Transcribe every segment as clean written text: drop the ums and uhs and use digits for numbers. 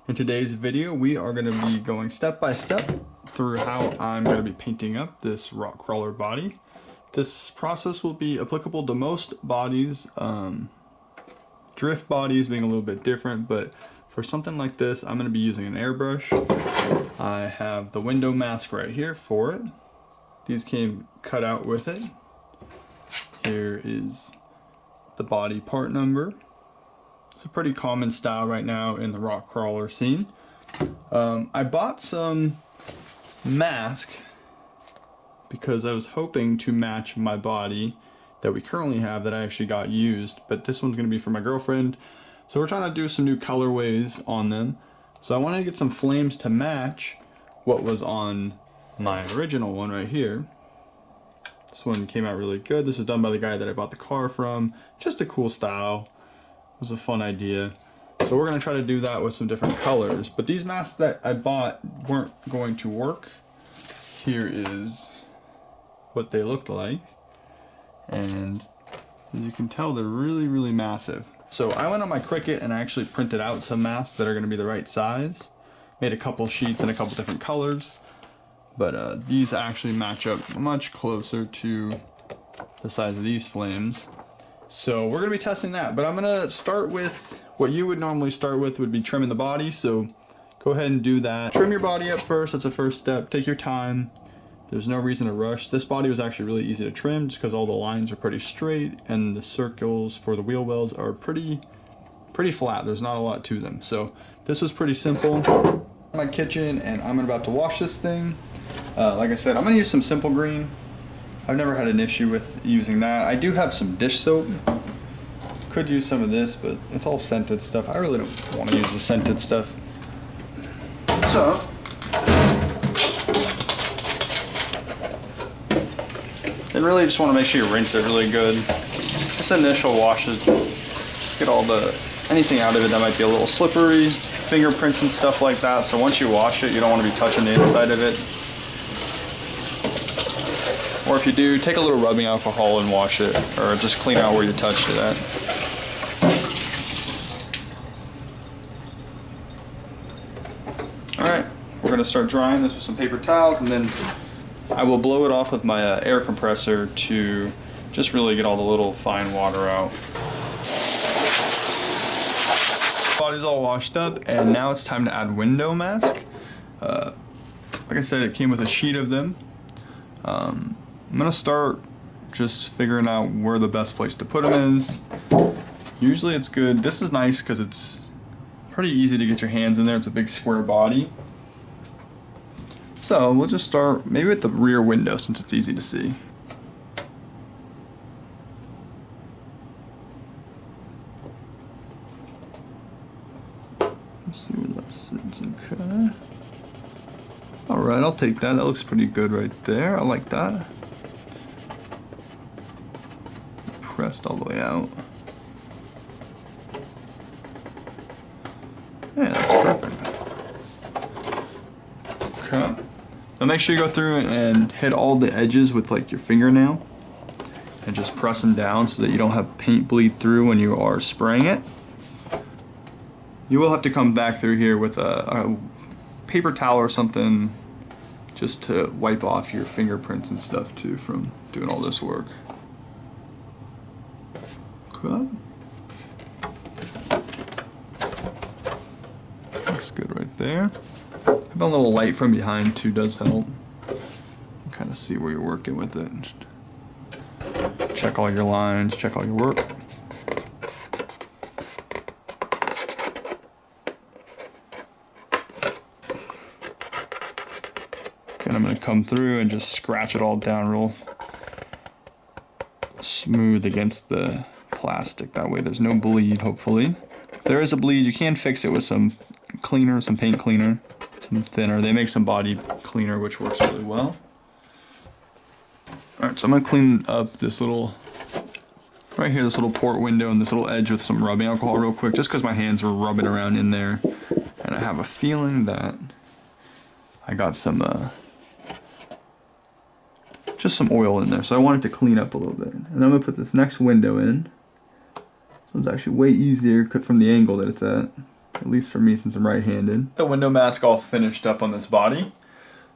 In today's video, we are going to be going step by step through how I'm going to be painting up this rock crawler body. This process will be applicable to most bodies, drift bodies being a little bit different, but for something like this, I'm going to be using an airbrush. I have the window mask right here for it. These came cut out with it. Here is the body part number. It's a pretty common style right now in the rock crawler scene. I bought some mask because I was hoping to match my body that we currently have that I actually got used, but this one's going to be for my girlfriend. So we're trying to do some new colorways on them. So I wanted to get some flames to match what was on my original one right here. This one came out really good. This is done by the guy that I bought the car from. Just a cool style. It was a fun idea. So we're going to try to do that with some different colors. But these masks that I bought weren't going to work. Here is what they looked like. And as you can tell, they're really, really massive. So I went on my Cricut and I actually printed out some masks that are going to be the right size. Made a couple sheets in a couple different colors. But these actually match up much closer to the size of these flames. So we're going to be testing that. But I'm going to start with what you would normally start with would be trimming the body. So go ahead and do that. Trim your body up first. That's the first step. Take your time. There's no reason to rush. This body was actually really easy to trim just because all the lines are pretty straight and the circles for the wheel wells are pretty flat. There's not a lot to them. So this was pretty simple. My kitchen and I'm about to wash this thing. Like I said, I'm going to use some simple green. I've never had an issue with using that. I do have some dish soap. Could use some of this, but it's all scented stuff. I really don't want to use the scented stuff. So and really just want to make sure you rinse it really good. This initial wash is get all anything out of it that might be a little slippery, fingerprints and stuff like that. So once you wash it, you don't want to be touching the inside of it. Or if you do, take a little rubbing alcohol and wash it, or just clean out where you touched it at. Alright, we're going to start drying this with some paper towels, and then I will blow it off with my air compressor to just really get all the little fine water out. Body's all washed up, and now it's time to add window mask. Like I said, it came with a sheet of them. I'm gonna start just figuring out where the best place to put them is. Usually it's good. This is nice because it's pretty easy to get your hands in there. It's a big square body. So we'll just start maybe with the rear window since it's easy to see. Let's see where that sits. Okay. Alright, I'll take that. That looks pretty good right there. I like that. Pressed all the way out. Yeah, that's perfect. Okay. Now make sure you go through and hit all the edges with like your fingernail and just press them down so that you don't have paint bleed through when you are spraying it. You will have to come back through here with a paper towel or something just to wipe off your fingerprints and stuff too from doing all this work. Okay. Looks good right there. Having a little light from behind too does help. Kind of see where you're working with it. Check all your lines, check all your work. And I'm going to come through and just scratch it all down real smooth against the plastic. That way there's no bleed, hopefully. If there is a bleed, you can fix it with some cleaner, some paint cleaner, some thinner. They make some body cleaner, which works really well. Alright, so I'm going to clean up this little, right here, this little port window and this little edge with some rubbing alcohol real quick, just because my hands were rubbing around in there. And I have a feeling that I got some just some oil in there, so I wanted to clean up a little bit. And I'm going to put this next window in. So it's actually way easier from the angle that it's at. at least for me since I'm right-handed. The window mask all finished up on this body.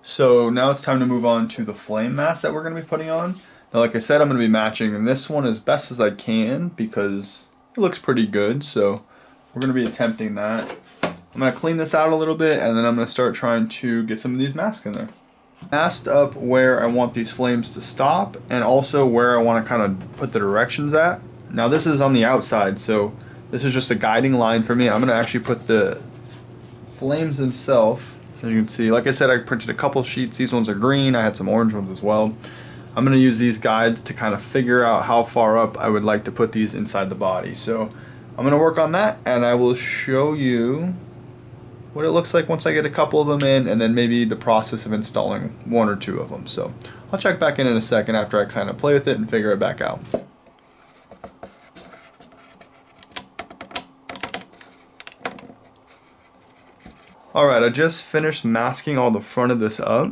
So now it's time to move on to the flame mask that we're going to be putting on. Now, like I said, I'm going to be matching this one as best as I can because it looks pretty good. So we're going to be attempting that. I'm going to clean this out a little bit and then I'm going to start trying to get some of these masks in there. Masked up where I want these flames to stop and also where I want to kind of put the directions at. Now this is on the outside, so this is just a guiding line for me. I'm going to actually put the flames themselves. As you can see, like I said, I printed a couple sheets. These ones are green. I had some orange ones as well. I'm going to use these guides to kind of figure out how far up I would like to put these inside the body. So I'm going to work on that and I will show you what it looks like once I get a couple of them in and then maybe the process of installing one or two of them. So I'll check back in a second after I kind of play with it and figure it back out. Alright, I just finished masking all the front of this up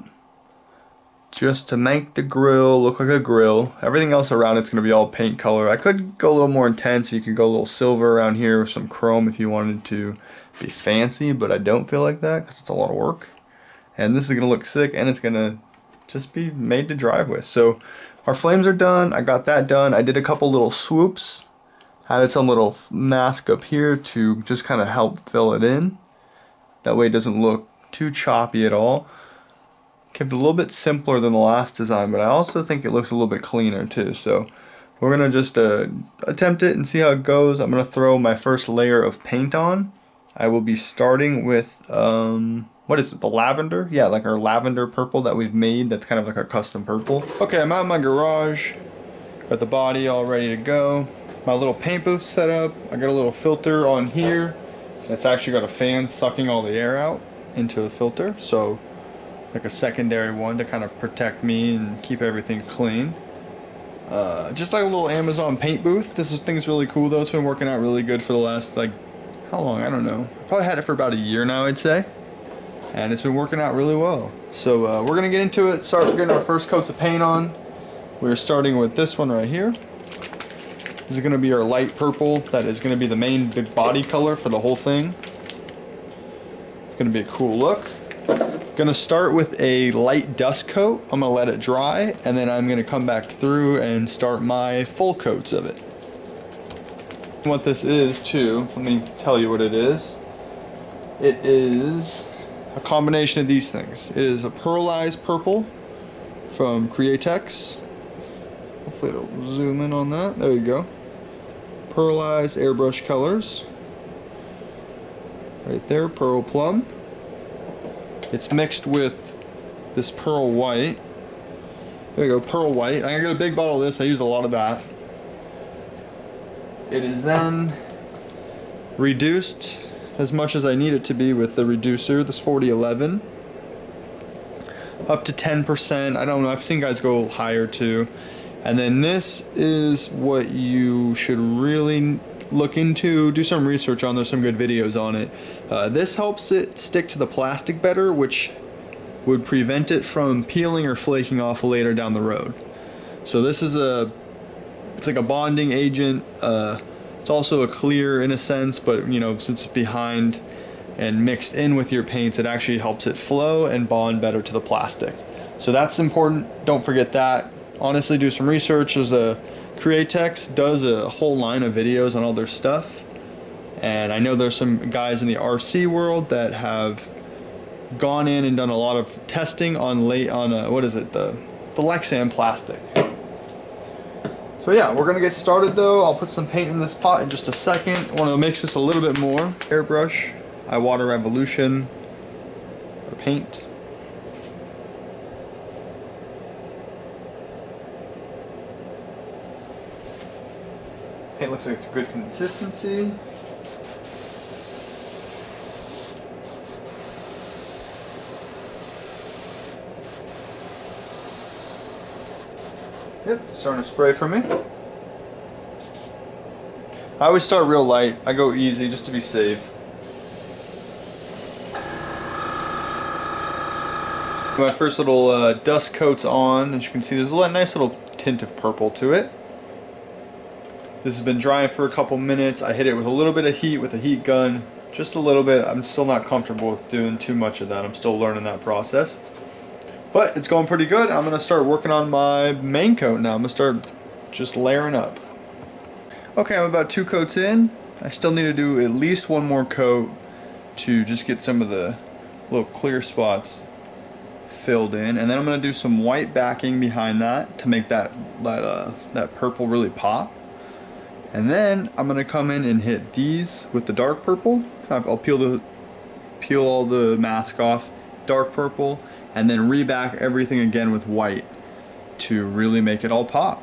just to make the grill look like a grill. Everything else around it's going to be all paint color. I could go a little more intense. You could go a little silver around here with some chrome if you wanted to be fancy, but I don't feel like that because it's a lot of work. And this is going to look sick and it's going to just be made to drive with. So our flames are done. I got that done. I did a couple little swoops. Added some little mask up here to just kind of help fill it in. That way it doesn't look too choppy at all. Kept it a little bit simpler than the last design, but I also think it looks a little bit cleaner too. So we're going to just attempt it and see how it goes. I'm going to throw my first layer of paint on. I will be starting with, what is it, the lavender? Yeah, like our lavender purple that we've made. That's kind of like our custom purple. Okay, I'm out in my garage. Got the body all ready to go. My little paint booth set up. I got a little filter on here. It's actually got a fan sucking all the air out into the filter, so like a secondary one to kind of protect me and keep everything clean. Just like a little Amazon paint booth. This thing's really cool though. It's been working out really good for the last, like, how long? I don't know. I probably had it for about a year now, I'd say. And it's been working out really well. So we're going to get into it, start getting our first coats of paint on. We're starting with this one right here. This is going to be our light purple. That is going to be the main big body color for the whole thing. It's going to be a cool look. Going to start with a light dust coat. I'm going to let it dry and then I'm going to come back through and start my full coats of it. What this is too, let me tell you what it is. It is a combination of these things. It is a pearlized purple from Createx. Hopefully it'll zoom in on that. There you go. Pearlized airbrush colors. Right there, pearl plum. It's mixed with this pearl white. There you go, pearl white. I got a big bottle of this. I use a lot of that. It is then reduced as much as I need it to be with the reducer, this 4011. Up to 10%. I don't know. I've seen guys go higher too. And then this is what you should really look into. Do some research on. There's some good videos on it. This helps it stick to the plastic better, which would prevent it from peeling or flaking off later down the road. So this is it's like a bonding agent. It's also a clear in a sense, but you know, since it's behind and mixed in with your paints, it actually helps it flow and bond better to the plastic. So that's important. Don't forget that. Honestly, do some research. There's Createx does a whole line of videos on all their stuff, and I know there's some guys in the RC world that have gone in and done a lot of testing on what is it, the Lexan plastic. So yeah, we're gonna get started though. I'll put some paint in this pot in just a second. I want to mix this a little bit more. Airbrush, iWater Revolution, or paint. Paint looks like it's a good consistency. Yep, starting to spray for me. I always start real light. I go easy just to be safe. My first little dust coat's on. As you can see, there's a nice little tint of purple to it. This has been drying for a couple minutes. I hit it with a little bit of heat with a heat gun just a little bit. I'm still not comfortable with doing too much of that. I'm still learning that process. But it's going pretty good. I'm gonna start working on my main coat now. I'm gonna start just layering up. Okay, I'm about 2 coats in. I still need to do at least 1 more coat to just get some of the little clear spots filled in, and then I'm gonna do some white backing behind that to make that purple really pop. And then I'm gonna come in and hit these with the dark purple. I'll peel all the mask off, dark purple, and then reback everything again with white to really make it all pop.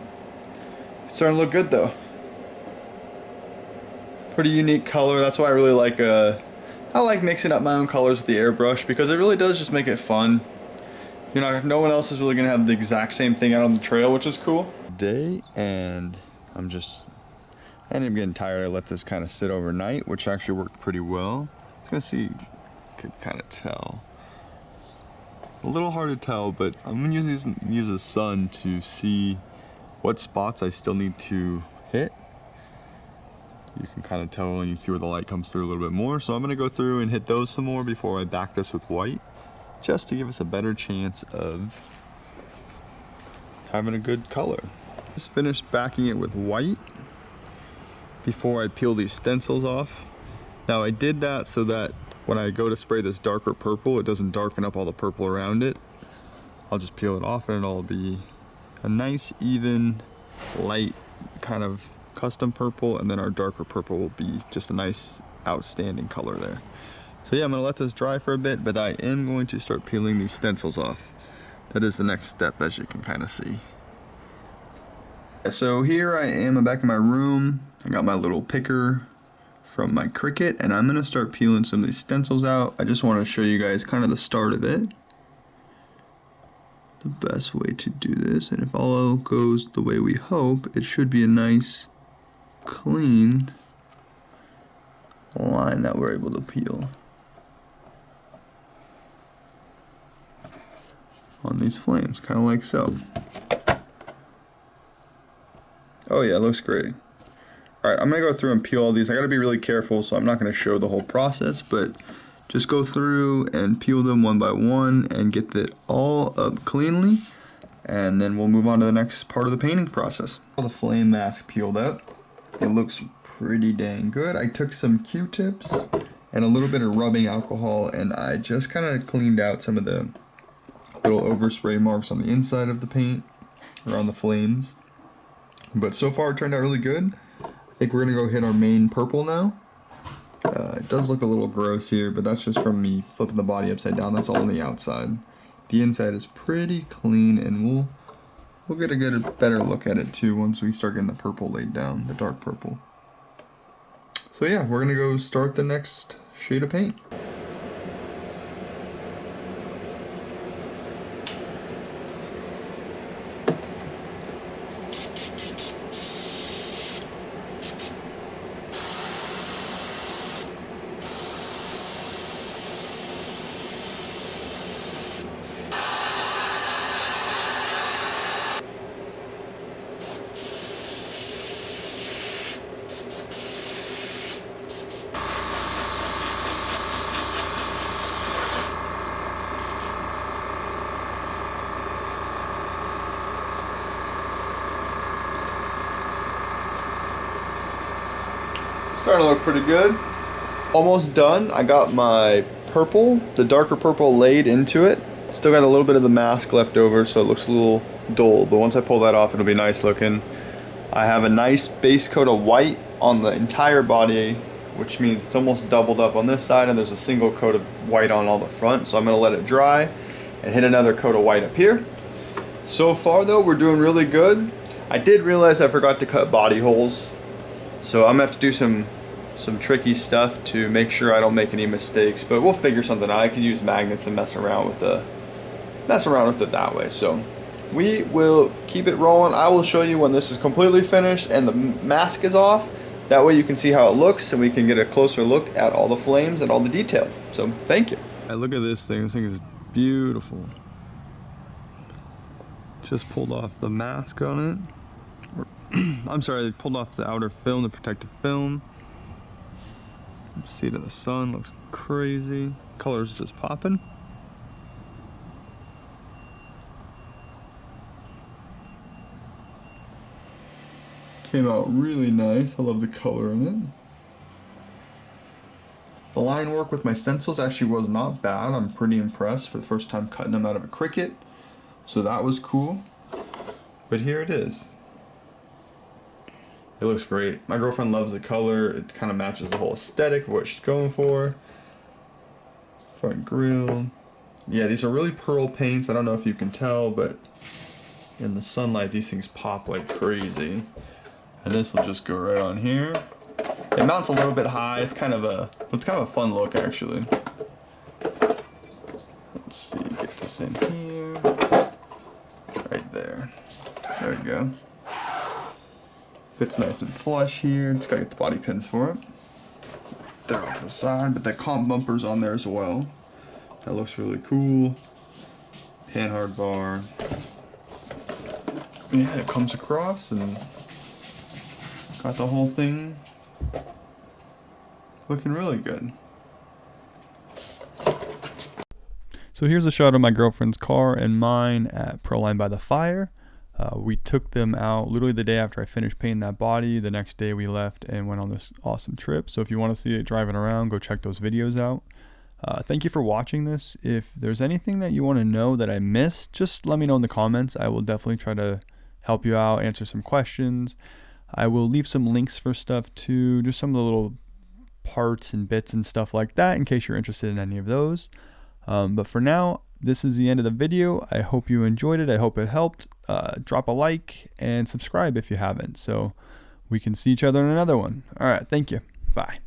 It's starting to look good though. Pretty unique color. That's why I really like I like mixing up my own colors with the airbrush, because it really does just make it fun. No one else is really gonna have the exact same thing out on the trail, which is cool. And I ended up getting tired. I let this kind of sit overnight, which actually worked pretty well. I was gonna see, you could kind of tell. A little hard to tell, but I'm gonna use the sun to see what spots I still need to hit. You can kind of tell when you see where the light comes through a little bit more. So I'm gonna go through and hit those some more before I back this with white, just to give us a better chance of having a good color. Just finished backing it with white before I peel these stencils off. Now I did that so that when I go to spray this darker purple, it doesn't darken up all the purple around it. I'll just peel it off and it'll be a nice, even, light kind of custom purple, and then our darker purple will be just a nice, outstanding color there. So yeah, I'm gonna let this dry for a bit, but I am going to start peeling these stencils off. That is the next step, as you can kind of see. So here I am, I'm back in my room. I got my little picker from my Cricut, and I'm gonna start peeling some of these stencils out. I just want to show you guys kind of the start of it. The best way to do this, and if all goes the way we hope, it should be a nice, clean line that we're able to peel on these flames, kind of like so. Oh yeah, it looks great. Alright, I'm going to go through and peel all these. I got to be really careful, so I'm not going to show the whole process, but just go through and peel them one by one and get that all up cleanly, and then we'll move on to the next part of the painting process. All the flame mask peeled up. It looks pretty dang good. I took some Q-tips and a little bit of rubbing alcohol, and I just kind of cleaned out some of the little overspray marks on the inside of the paint around the flames. But so far it turned out really good. I think we're gonna go hit our main purple now. It does look a little gross here, but that's just from me flipping the body upside down. That's all on the outside. The inside is pretty clean, and we'll get a better look at it too once we start getting the purple laid down, the dark purple. So yeah, we're gonna go start the next shade of paint. Starting to look pretty good. Almost done. I got my purple, the darker purple, laid into it. Still got a little bit of the mask left over, so it looks a little dull, but once I pull that off, it'll be nice looking. I have a nice base coat of white on the entire body, which means it's almost doubled up on this side, and there's a single coat of white on all the front, so I'm gonna let it dry and hit another coat of white up here. So far though, we're doing really good. I did realize I forgot to cut body holes, so I'm gonna have to do some tricky stuff to make sure I don't make any mistakes, but we'll figure something out. I can use magnets and mess around with it that way. So we will keep it rolling. I will show you when this is completely finished and the mask is off. That way you can see how it looks and we can get a closer look at all the flames and all the detail. So thank you. Look at this thing. This thing is beautiful. Just pulled off the mask on it. I'm sorry, I pulled off the outer film, the protective film. See it in the sun, looks crazy. Colors just popping. Came out really nice. I love the color in it. The line work with my stencils actually was not bad. I'm pretty impressed for the first time cutting them out of a Cricut. So that was cool. But here it is. It looks great. My girlfriend loves the color. It kind of matches the whole aesthetic of what she's going for. Front grille. Yeah, these are really pearl paints. I don't know if you can tell, but in the sunlight, these things pop like crazy. And this will just go right on here. It mounts a little bit high. It's kind of a fun look actually. Let's see, get this in here. Right there. There we go. Fits nice and flush here. Just gotta get the body pins for it. They're off the side, but that comp bumper's on there as well. That looks really cool. Panhard bar. Yeah, it comes across and got the whole thing looking really good. So here's a shot of my girlfriend's car and mine at Proline by the Fire. We took them out literally the day after I finished painting that body. The next day we left and went on this awesome trip. So if you want to see it driving around, go check those videos out. Thank you for watching this. If there's anything that you want to know that I missed, just let me know in the comments. I will definitely try to help you out, answer some questions. I will leave some links for stuff too, just some of the little parts and bits and stuff like that in case you're interested in any of those. But for now, this is the end of the video. I hope you enjoyed it. I hope it helped. Drop a like and subscribe if you haven't, so we can see each other in another one. All right, thank you. Bye.